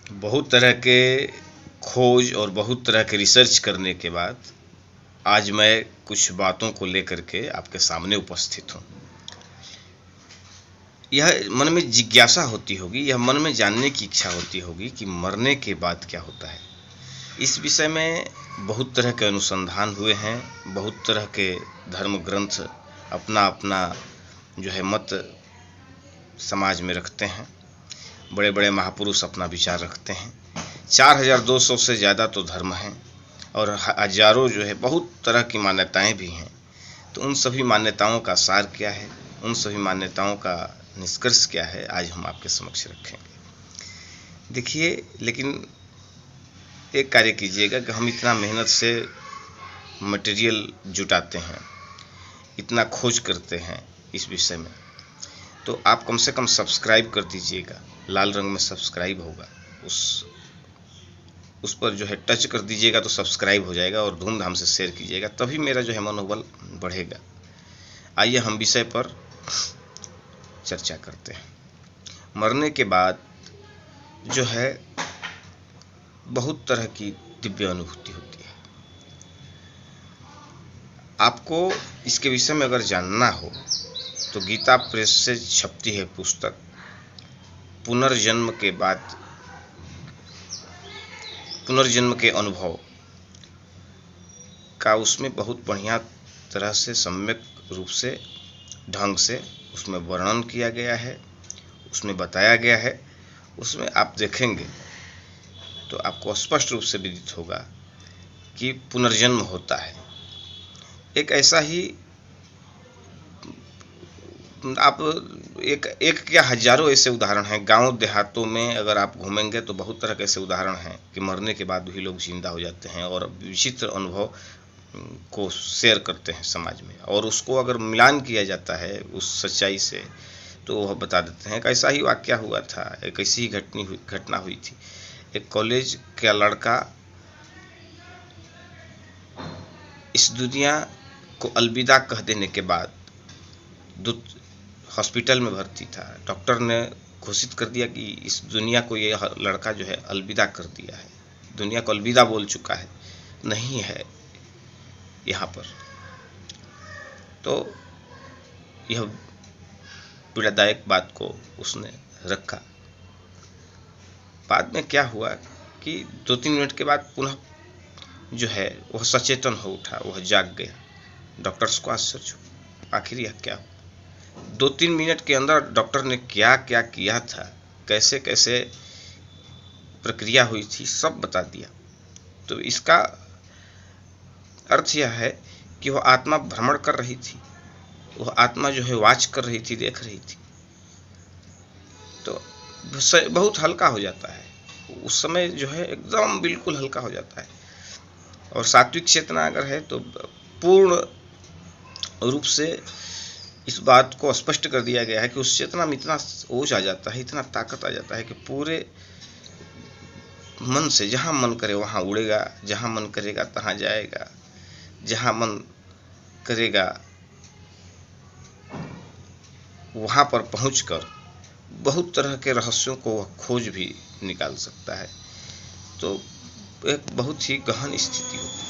बहुत तरह के खोज और बहुत तरह के रिसर्च करने के बाद आज मैं कुछ बातों को लेकर के आपके सामने उपस्थित हूँ। यह मन में जिज्ञासा होती होगी, यह मन में जानने की इच्छा होती होगी कि मरने के बाद क्या होता है। इस विषय में बहुत तरह के अनुसंधान हुए हैं, बहुत तरह के धर्म ग्रंथ अपना अपना जो है मत समाज में रखते हैं, बड़े बड़े महापुरुष अपना विचार रखते हैं। 4200 से ज़्यादा तो धर्म हैं और हजारों जो है बहुत तरह की मान्यताएं भी हैं। तो उन सभी मान्यताओं का सार क्या है, उन सभी मान्यताओं का निष्कर्ष क्या है, आज हम आपके समक्ष रखेंगे। देखिए, लेकिन एक कार्य कीजिएगा कि हम इतना मेहनत से मटेरियल जुटाते हैं, इतना खोज करते हैं इस विषय में, तो आप कम से कम सब्सक्राइब कर दीजिएगा। लाल रंग में सब्सक्राइब होगा, उस पर जो है टच कर दीजिएगा तो सब्सक्राइब हो जाएगा और धूमधाम से शेयर कीजिएगा, तभी मेरा जो है मनोबल बढ़ेगा। आइए हम विषय पर चर्चा करते हैं। मरने के बाद जो है बहुत तरह की दिव्य अनुभूति होती है। आपको इसके विषय में अगर जानना हो तो गीता प्रेस से छपती है पुस्तक पुनर्जन्म के बाद, पुनर्जन्म के अनुभव का, उसमें बहुत बढ़िया तरह से सम्यक रूप से ढंग से उसमें वर्णन किया गया है, उसमें बताया गया है। उसमें आप देखेंगे तो आपको स्पष्ट रूप से विदित होगा कि पुनर्जन्म होता है। एक ऐसा ही आप एक क्या हजारों ऐसे उदाहरण हैं। गांव देहातों में अगर आप घूमेंगे तो बहुत तरह के ऐसे उदाहरण हैं कि मरने के बाद भी लोग जिंदा हो जाते हैं और विचित्र अनुभव को शेयर करते हैं समाज में, और उसको अगर मिलान किया जाता है उस सच्चाई से तो वह बता देते हैं। एक ऐसा ही वाक्य हुआ था, एक ऐसी ही घटना हुई थी। एक कॉलेज का लड़का इस दुनिया को अलविदा कह देने के बाद हॉस्पिटल में भर्ती था। डॉक्टर ने घोषित कर दिया कि इस दुनिया को ये लड़का जो है अलविदा कर दिया है, दुनिया को अलविदा बोल चुका है, नहीं है यहाँ पर। तो यह पीड़ादायक बात को उसने रखा। बाद में क्या हुआ कि 2-3 मिनट के बाद पुनः जो है वह सचेतन हो उठा, वह जाग गया। डॉक्टर्स को आश्चर्य हुआ, आखिर यह क्या हुआ। 2-3 मिनट के अंदर डॉक्टर ने क्या क्या किया था, कैसे कैसे प्रक्रिया हुई थी, सब बता दिया। तो इसका अर्थ यह है कि वह आत्मा भ्रमण कर रही थी, वह आत्मा जो है वाच कर रही थी, देख रही थी। तो बहुत हल्का हो जाता है उस समय, जो है एकदम बिल्कुल हल्का हो जाता है। और सात्विक चेतना अगर है तो पूर्ण रूप से इस बात को स्पष्ट कर दिया गया है कि उस चेतना में इतना ओज आ जाता है, इतना ताकत आ जाता है कि पूरे मन से जहाँ मन करे वहाँ उड़ेगा, जहाँ मन करेगा तहाँ जाएगा, जहाँ मन करेगा वहाँ पर पहुँचकर बहुत तरह के रहस्यों को वह खोज भी निकाल सकता है। तो एक बहुत ही गहन स्थिति होती है।